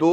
2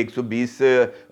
120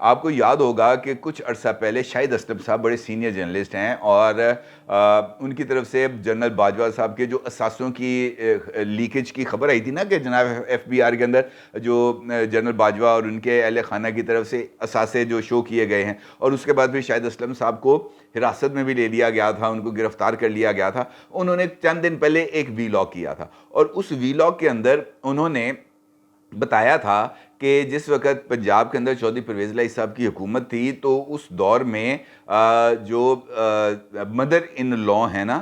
آپ کو یاد ہوگا کہ کچھ عرصہ پہلے شاہد اسلم صاحب بڑے سینئر جرنلسٹ ہیں، اور ان کی طرف سے جنرل باجوہ صاحب کے جو اثاثوں کی لیکیج کی خبر آئی تھی نا، کہ جناب ایف بی آر کے اندر جو جنرل باجوہ اور ان کے اہل خانہ کی طرف سے اثاثے جو شو کیے گئے ہیں، اور اس کے بعد پھر شاہد اسلم صاحب کو حراست میں بھی لے لیا گیا تھا، ان کو گرفتار کر لیا گیا تھا۔ انہوں نے چند دن پہلے ایک وی لاگ کیا تھا، اور اس وی لاگ کے اندر انہوں نے بتایا تھا کہ جس وقت پنجاب کے اندر چودھری پرویز الہی صاحب کی حکومت تھی، تو اس دور میں جو مدر ان لا ہیں نا،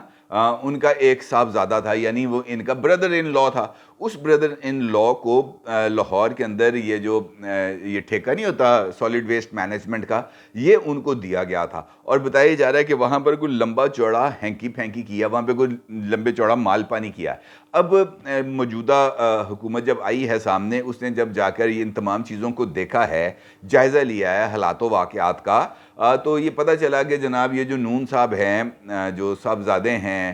ان کا ایک صاحبزادہ تھا، یعنی وہ ان کا بردر ان لا تھا۔ اس بردر ان لا کو لاہور کے اندر یہ ٹھیکہ نہیں ہوتا سالڈ ویسٹ مینجمنٹ کا، یہ ان کو دیا گیا تھا، اور بتایا جا رہا ہے کہ وہاں پر کوئی لمبا چوڑا ہینکی پھینکی کیا، وہاں پہ کوئی لمبے چوڑا مال پانی کیا۔ اب موجودہ حکومت جب آئی ہے سامنے، اس نے جب جا کر ان تمام چیزوں کو دیکھا ہے، جائزہ لیا ہے حالات و واقعات کا، تو یہ پتہ چلا کہ جناب یہ جو نون صاحب ہیں، جو صاحبزادے ہیں،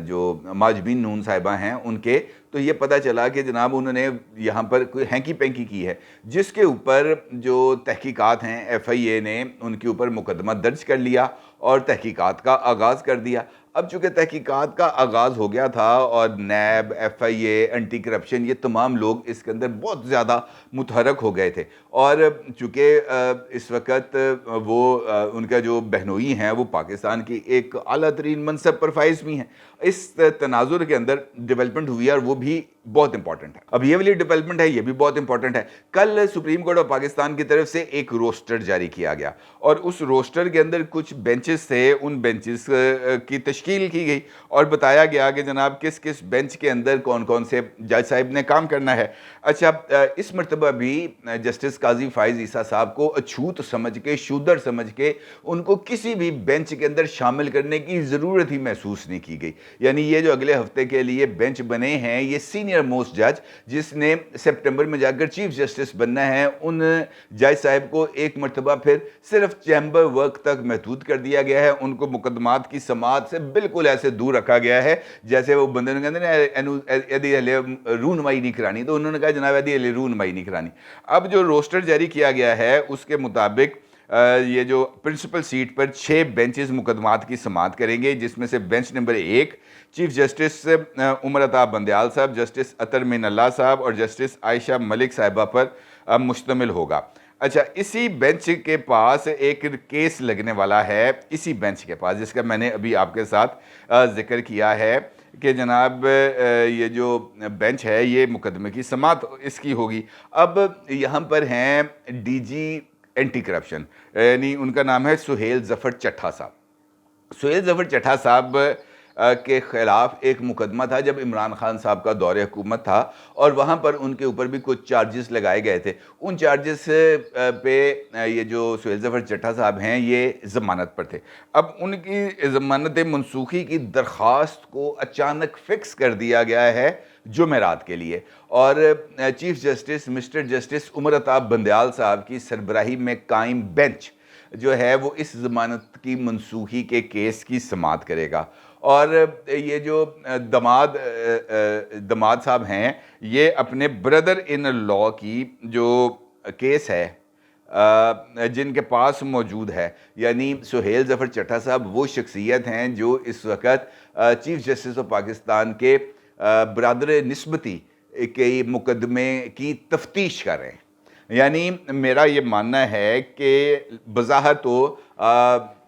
جو ماجبین نون صاحبہ ہیں ان کے، تو یہ پتہ چلا کہ جناب انہوں نے یہاں پر کوئی ہینکی پینکی کی ہے، جس کے اوپر جو تحقیقات ہیں ایف آئی اے نے ان کے اوپر مقدمہ درج کر لیا اور تحقیقات کا آغاز کر دیا۔ اب چونکہ تحقیقات کا آغاز ہو گیا تھا، اور نیب، ایف آئی اے، اینٹی کرپشن، یہ تمام لوگ اس کے اندر بہت زیادہ متحرک ہو گئے تھے، اور چونکہ اس وقت وہ ان کا جو بہنوئی ہیں وہ پاکستان کی ایک اعلیٰ ترین منصب پر فائز بھی ہیں، اس تناظر کے اندر ڈیولپمنٹ ہوئی ہے، اور وہ بھی بہت امپورٹنٹ ہے۔ اب یہ والی ڈیولپمنٹ ہے، یہ بھی بہت امپورٹنٹ ہے۔ کل سپریم کورٹ آف پاکستان کی طرف سے ایک روسٹر جاری کیا گیا، اور اس روسٹر کے اندر کچھ بینچز تھے، ان بینچز کی تشکیل کی گئی، اور بتایا گیا کہ جناب کس کس بینچ کے اندر کون کون سے جج صاحب نے کام کرنا ہے۔ اچھا، اس مرتبہ بھی جسٹس قاضی فائز عیسیٰ صاحب کو اچھوت سمجھ کے، شودر سمجھ کے ان کو کسی بھی بینچ کے اندر شامل کرنے کی ضرورت ہی محسوس نہیں کی گئی۔ یعنی یہ جو اگلے ہفتے کے لیے بینچ بنے ہیں، یہ سینئر موسٹ جج جس نے سپٹمبر میں جا کر چیف جسٹس بننا ہے، ان جج صاحب کو ایک مرتبہ پھر صرف چیمبر ورک تک محدود کر دیا گیا ہے، ان کو مقدمات کی سماعت سے بالکل ایسے دور رکھا گیا ہے جیسے وہ بندے نے کہتے ہیں ایدی اہل رونمائی نہیں کرانی، تو انہوں نے کہا جناب ایدی اہل رونمائی نہیں کرانی۔ اب جو روسٹر جاری کیا گیا ہے اس کے مطابق یہ جو پرنسپل سیٹ پر 6 بینچز مقدمات کی سماعت کریں گے، جس میں سے bench number 1 chief justice Umar Ata Bandial صاحب، جسٹس اطہر من اللہ صاحب اور جسٹس عائشہ ملک صاحبہ پر مشتمل ہوگا۔ اچھا، اسی بینچ کے پاس ایک کیس لگنے والا ہے، اسی بینچ کے پاس، جس کا میں نے ابھی آپ کے ساتھ ذکر کیا ہے کہ جناب یہ جو بینچ ہے یہ مقدمے کی سماعت اس کی ہوگی۔ اب یہاں پر ہیں ڈی جی اینٹی کرپشن، یعنی ان کا نام ہے سہیل ظفر چٹھا صاحب۔ سہیل ظفر چٹھا صاحب کے خلاف ایک مقدمہ تھا جب عمران خان صاحب کا دور حکومت تھا، اور وہاں پر ان کے اوپر بھی کچھ چارجز لگائے گئے تھے۔ ان چارجز پہ یہ جو سہیل ظفر چٹھا صاحب ہیں یہ ضمانت پر تھے۔ اب ان کی ضمانت منسوخی کی درخواست کو اچانک فکس کر دیا گیا ہے جمعرات کے لیے، اور chief justice mister justice Umar Ata Bandial صاحب کی سربراہی میں قائم بینچ جو ہے وہ اس ضمانت کی منسوخی کے کیس کی سماعت کرے گا۔ اور یہ جو دماد صاحب ہیں، یہ اپنے بردر ان لا کی جو کیس ہے جن کے پاس موجود ہے، یعنی سہیل ظفر چٹھا صاحب وہ شخصیت ہیں جو اس وقت چیف جسٹس آف پاکستان کے برادر نسبتی کے مقدمے کی تفتیش کر رہے ہیں۔ یعنی میرا یہ ماننا ہے کہ بظاہر تو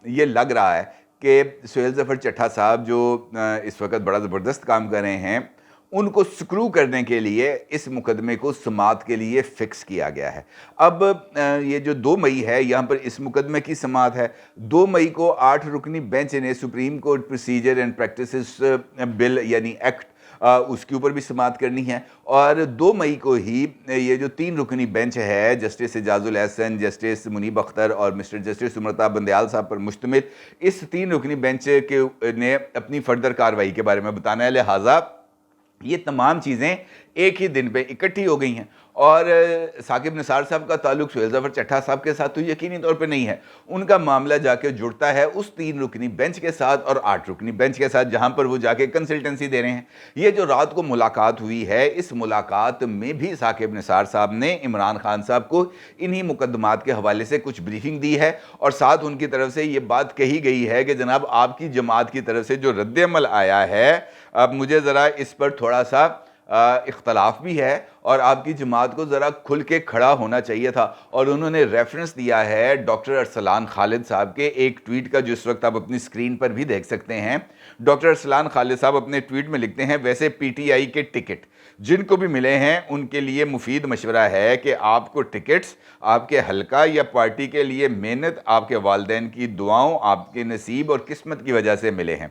یہ لگ رہا ہے کہ سہیل ظفر چٹھا صاحب جو اس وقت بڑا زبردست کام کر رہے ہیں، ان کو سکرو کرنے کے لیے اس مقدمے کو سماعت کے لیے فکس کیا گیا ہے۔ اب یہ جو 2 مئی ہے، یہاں پر اس مقدمے کی سماعت ہے۔ 2 مئی کو 8 رکنی بینچ نے supreme court procedure and practices bill یعنی ایکٹ اس کے اوپر بھی سماعت کرنی ہے، اور 2 مئی کو ہی یہ جو 3 رکنی بینچ ہے جسٹس اعجاز الحسن، جسٹس منیب اختر اور مسٹر جسٹس عمر عطا بندیال صاحب پر مشتمل، اس 3 رکنی بینچ نے اپنی فردر کارروائی کے بارے میں بتانا ہے، لہٰذا یہ تمام چیزیں ایک ہی دن پہ اکٹھی ہو گئی ہیں، اور ثاقب نثار صاحب کا تعلق سہیل ظفر چٹھا صاحب کے ساتھ تو یقینی طور پہ نہیں ہے. ان کا معاملہ جا کے جڑتا ہے اس 3 رکنی بینچ کے ساتھ اور 8 رکنی بینچ کے ساتھ, جہاں پر وہ جا کے کنسلٹنسی دے رہے ہیں. یہ جو رات کو ملاقات ہوئی ہے, اس ملاقات میں بھی ثاقب نثار صاحب نے عمران خان صاحب کو انہی مقدمات کے حوالے سے کچھ بریفنگ دی ہے, اور ساتھ ان کی طرف سے یہ بات کہی گئی ہے کہ جناب آپ کی جماعت کی طرف سے جو رد عمل آیا ہے, اب مجھے ذرا اس پر تھوڑا سا اختلاف بھی ہے, اور آپ کی جماعت کو ذرا کھل کے کھڑا ہونا چاہیے تھا. اور انہوں نے ریفرنس دیا ہے ڈاکٹر ارسلان خالد صاحب کے ایک ٹویٹ کا, جو اس وقت آپ اپنی سکرین پر بھی دیکھ سکتے ہیں. ڈاکٹر ارسلان خالد صاحب اپنے ٹویٹ میں لکھتے ہیں, ویسے پی ٹی آئی کے ٹکٹ جن کو بھی ملے ہیں ان کے لیے مفید مشورہ ہے کہ آپ کو ٹکٹس آپ کے حلقہ یا پارٹی کے لیے محنت, آپ کے والدین کی دعاؤں, آپ کے نصیب اور قسمت کی وجہ سے ملے ہیں.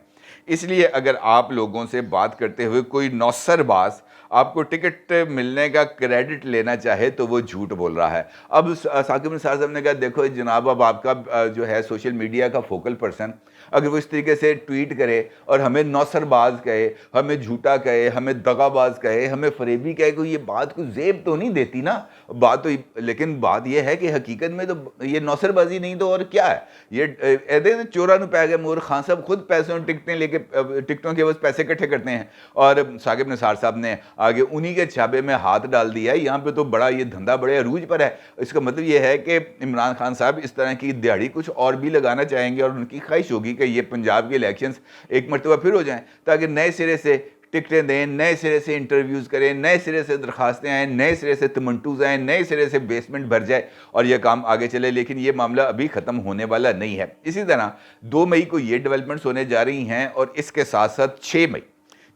اس لیے اگر آپ لوگوں سے بات کرتے ہوئے کوئی نوسر باز آپ کو ٹکٹ ملنے کا کریڈٹ لینا چاہے تو وہ جھوٹ بول رہا ہے. اب ثاقب نثار صاحب نے کہا, دیکھو جناب, اب آپ کا جو ہے سوشل میڈیا کا فوکل پرسن اگر وہ اس طریقے سے ٹویٹ کرے اور ہمیں نوسر باز کہے, ہمیں جھوٹا کہے, ہمیں دغا باز کہے, ہمیں فریبی کہے, کوئی یہ بات کو زیب تو نہیں دیتی نا بات. تو لیکن بات یہ ہے کہ حقیقت میں تو یہ نوسر بازی نہیں تو اور کیا ہے. یہ چورا نو پی گئے مور, خان صاحب خود پیسوں ٹکٹیں لے کے ٹکٹوں کے بس پیسے اکٹھے کرتے ہیں, اور ثاقب نثار صاحب نے آگے انہی کے چھابے میں ہاتھ ڈال دیا ہے. یہاں پہ تو بڑا یہ دھندا بڑے عروج پر ہے. اس کا مطلب یہ ہے کہ عمران خان صاحب اس طرح کی دیہڑی کچھ اور بھی لگانا چاہیں گے, اور ان کی خواہش ہوگی کہ یہ پنجاب کے الیکشنز ایک مرتبہ پھر ہو جائیں, تاکہ نئے سرے سے ٹکٹیں دیں, نئے سرے سے انٹرویوز کریں, نئے سرے سے درخواستیں آئیں, نئے سرے سے تمنٹوز آئیں, نئے سرے سے بیسمنٹ بھر جائے اور یہ کام آگے چلے. لیکن یہ معاملہ ابھی ختم ہونے والا نہیں ہے. اسی طرح 2 مئی کو یہ ڈیولپمنٹس ہونے جا رہی ہیں, اور اس کے ساتھ ساتھ 6 مئی,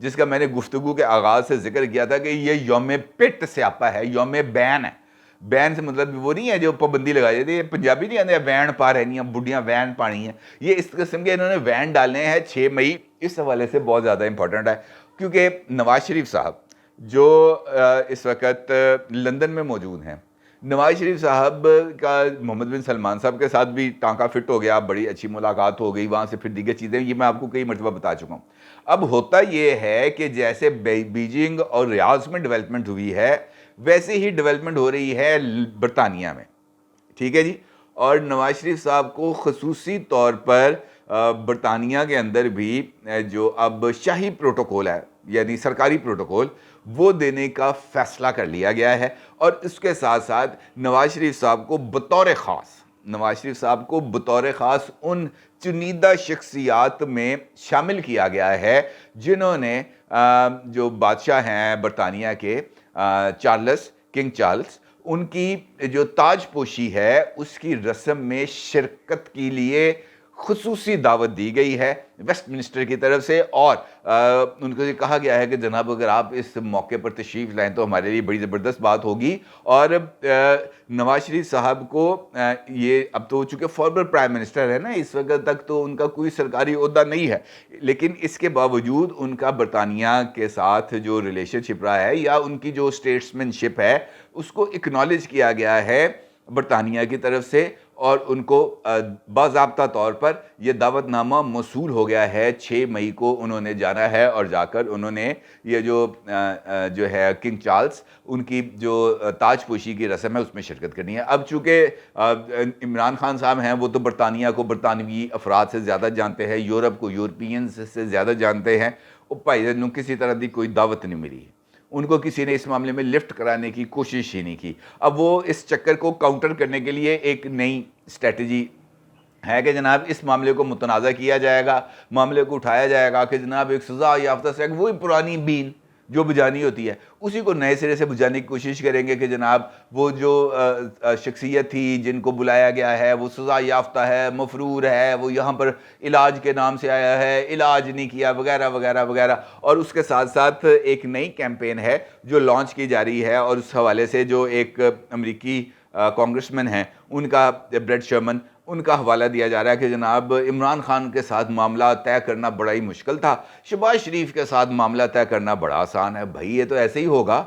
جس کا میں نے گفتگو کے آغاز سے ذکر کیا تھا کہ یہ یوم پٹ سیاپا ہے, یوم بین ہے. بین سے مطلب وہ نہیں ہے جو پابندی لگائی جاتی ہے, پنجابی نہیں آتے وین پا رہنی ہیں, بڑھیاں وین پانی ہیں, یہ اس قسم کے انہوں نے وین ڈالنے ہیں 6 مئی. اس حوالے سے بہت زیادہ امپورٹنٹ ہے, کیونکہ نواز شریف صاحب جو اس وقت لندن میں موجود ہیں, نواز شریف صاحب کا محمد بن سلمان صاحب کے ساتھ بھی ٹانکا فٹ ہو گیا, بڑی اچھی ملاقات ہو گئی, وہاں سے پھر دیگر چیزیں, یہ میں آپ کو کئی مرتبہ بتا چکا ہوں. اب ہوتا یہ ہے کہ جیسے بیجنگ اور ریاض میں ڈیولپمنٹ ہوئی ہے, ویسے ہی ڈیولپمنٹ ہو رہی ہے برطانیہ میں, ٹھیک ہے جی. اور نواز شریف صاحب کو خصوصی طور پر برطانیہ کے اندر بھی جو اب شاہی پروٹوکول ہے, یعنی سرکاری پروٹوکول, وہ دینے کا فیصلہ کر لیا گیا ہے. اور اس کے ساتھ ساتھ نواز شریف صاحب کو بطور خاص ان چنیدہ شخصیات میں شامل کیا گیا ہے جنہوں نے جو بادشاہ ہیں برطانیہ کے کنگ چارلس, ان کی جو تاج پوشی ہے اس کی رسم میں شرکت کے لیے خصوصی دعوت دی گئی ہے ویسٹ منسٹر کی طرف سے. اور ان کو یہ کہا گیا ہے کہ جناب اگر آپ اس موقع پر تشریف لائیں تو ہمارے لیے بڑی زبردست بات ہوگی. اور نواز شریف صاحب کو یہ اب تو چونکہ فارمر پرائم منسٹر ہے نا, اس وقت تک تو ان کا کوئی سرکاری عہدہ نہیں ہے, لیکن اس کے باوجود ان کا برطانیہ کے ساتھ جو ریلیشن شپ رہا ہے یا ان کی جو اسٹیٹسمین شپ ہے اس کو اکنالج کیا گیا ہے برطانیہ کی طرف سے, اور ان کو باضابطہ طور پر یہ دعوت نامہ موصول ہو گیا ہے. 6 مئی کو انہوں نے جانا ہے اور جا کر انہوں نے یہ جو ہے کنگ چارلس, ان کی جو تاج پوشی کی رسم ہے اس میں شرکت کرنی ہے. اب چونکہ عمران خان صاحب ہیں وہ تو برطانیہ کو برطانوی افراد سے زیادہ جانتے ہیں, یورپ کو یورپینز سے زیادہ جانتے ہیں. وہ بھائی جانوں کسی طرح کی کوئی دعوت نہیں ملی, ان کو کسی نے اس معاملے میں لفٹ کرانے کی کوشش ہی نہیں کی. اب وہ اس چکر کو کاؤنٹر کرنے کے لیے ایک نئی اسٹریٹجی ہے کہ جناب اس معاملے کو متنازع کیا جائے گا, معاملے کو اٹھایا جائے گا کہ جناب ایک سزا یافتہ سے وہی پرانی بین جو بجانی ہوتی ہے اسی کو نئے سرے سے بجانے کی کوشش کریں گے کہ جناب وہ جو شخصیت تھی جن کو بلایا گیا ہے وہ سزا یافتہ ہے, مفرور ہے, وہ یہاں پر علاج کے نام سے آیا ہے, علاج نہیں کیا, وغیرہ وغیرہ وغیرہ. اور اس کے ساتھ ساتھ ایک نئی کیمپین ہے جو لانچ کی جا رہی ہے, اور اس حوالے سے جو ایک امریکی کانگریسمین ہیں ان کا بریڈ شرمن, ان کا حوالہ دیا جا رہا ہے کہ جناب عمران خان کے ساتھ معاملہ طے کرنا بڑا ہی مشکل تھا, شہباز شریف کے ساتھ معاملہ طے کرنا بڑا آسان ہے. بھائی یہ تو ایسے ہی ہوگا,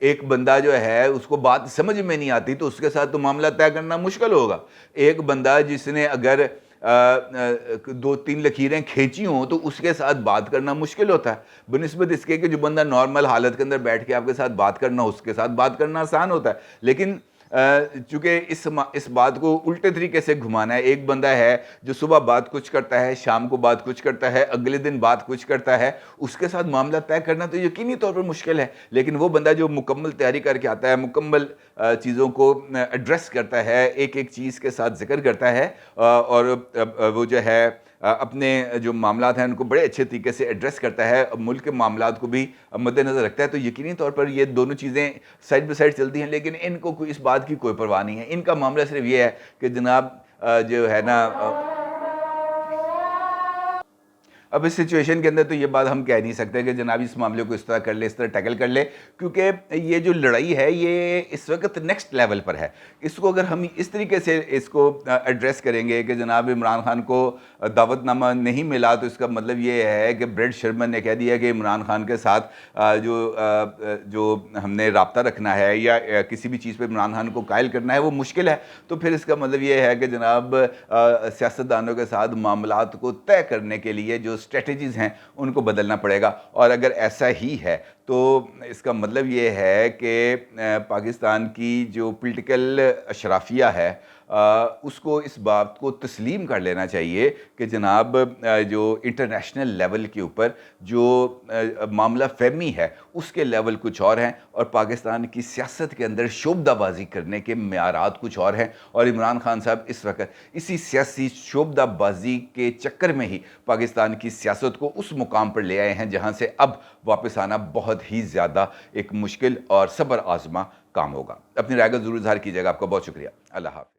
ایک بندہ جو ہے اس کو بات سمجھ میں نہیں آتی تو اس کے ساتھ تو معاملہ طے کرنا مشکل ہوگا. ایک بندہ جس نے اگر دو تین لکیریں کھینچی ہوں تو اس کے ساتھ بات کرنا مشکل ہوتا ہے، بنسبت اس کے کہ جو بندہ نارمل حالت کے اندر بیٹھ کے آپ کے ساتھ بات کرنا، اس کے ساتھ بات کرنا آسان ہوتا ہے۔ لیکن چونکہ اس بات کو الٹے طریقے سے گھمانا ہے، ایک بندہ ہے جو صبح بات کچھ کرتا ہے، شام کو بات کچھ کرتا ہے، اگلے دن بات کچھ کرتا ہے، اس کے ساتھ معاملہ طے کرنا تو یقینی طور پر مشکل ہے۔ لیکن وہ بندہ جو مکمل تیاری کر کے آتا ہے، مکمل چیزوں کو ایڈریس کرتا ہے، ایک ایک چیز کے ساتھ ذکر کرتا ہے، اور وہ جو ہے اپنے جو معاملات ہیں ان کو بڑے اچھے طریقے سے ایڈریس کرتا ہے، ملک کے معاملات کو بھی مد نظر رکھتا ہے، تو یقینی طور پر یہ دونوں چیزیں سائڈ بائی سائڈ چلتی ہیں۔ لیکن ان کو کوئی اس بات کی کوئی پرواہ نہیں ہے، ان کا معاملہ صرف یہ ہے کہ جناب جو ہے نا اب اس سچویشن کے اندر تو یہ بات ہم کہہ نہیں سکتے کہ جناب اس معاملے کو اس طرح کر لے، اس طرح ٹیکل کر لے، کیونکہ یہ جو لڑائی ہے یہ اس وقت نیکسٹ لیول پر ہے۔ اس کو اگر ہم اس طریقے سے اس کو ایڈریس کریں گے کہ جناب عمران خان کو دعوت نامہ نہیں ملا، تو اس کا مطلب یہ ہے کہ بریڈ شرمن نے کہہ دیا کہ عمران خان کے ساتھ جو ہم نے رابطہ رکھنا ہے یا کسی بھی چیز پہ عمران خان کو قائل کرنا ہے وہ مشکل ہے، تو پھر اس کا مطلب یہ ہے کہ جناب سیاستدانوں کے ساتھ معاملات کو طے کرنے کے لیے جو اسٹریٹجیز ہیں ان کو بدلنا پڑے گا۔ اور اگر ایسا ہی ہے تو اس کا مطلب یہ ہے کہ پاکستان کی جو پولیٹیکل اشرافیہ ہے اس کو اس بات کو تسلیم کر لینا چاہیے کہ جناب جو انٹرنیشنل لیول کے اوپر جو معاملہ فہمی ہے اس کے لیول کچھ اور ہیں، اور پاکستان کی سیاست کے اندر شعبدہ بازی کرنے کے معیارات کچھ اور ہیں، اور عمران خان صاحب اس وقت اسی سیاسی شعبدہ بازی کے چکر میں ہی پاکستان کی سیاست کو اس مقام پر لے آئے ہیں جہاں سے اب واپس آنا بہت ہی زیادہ ایک مشکل اور صبر آزما کام ہوگا۔ اپنی رائے کا ضرور اظہار کیجیے گا۔ آپ کا بہت شکریہ۔ اللہ حافظ۔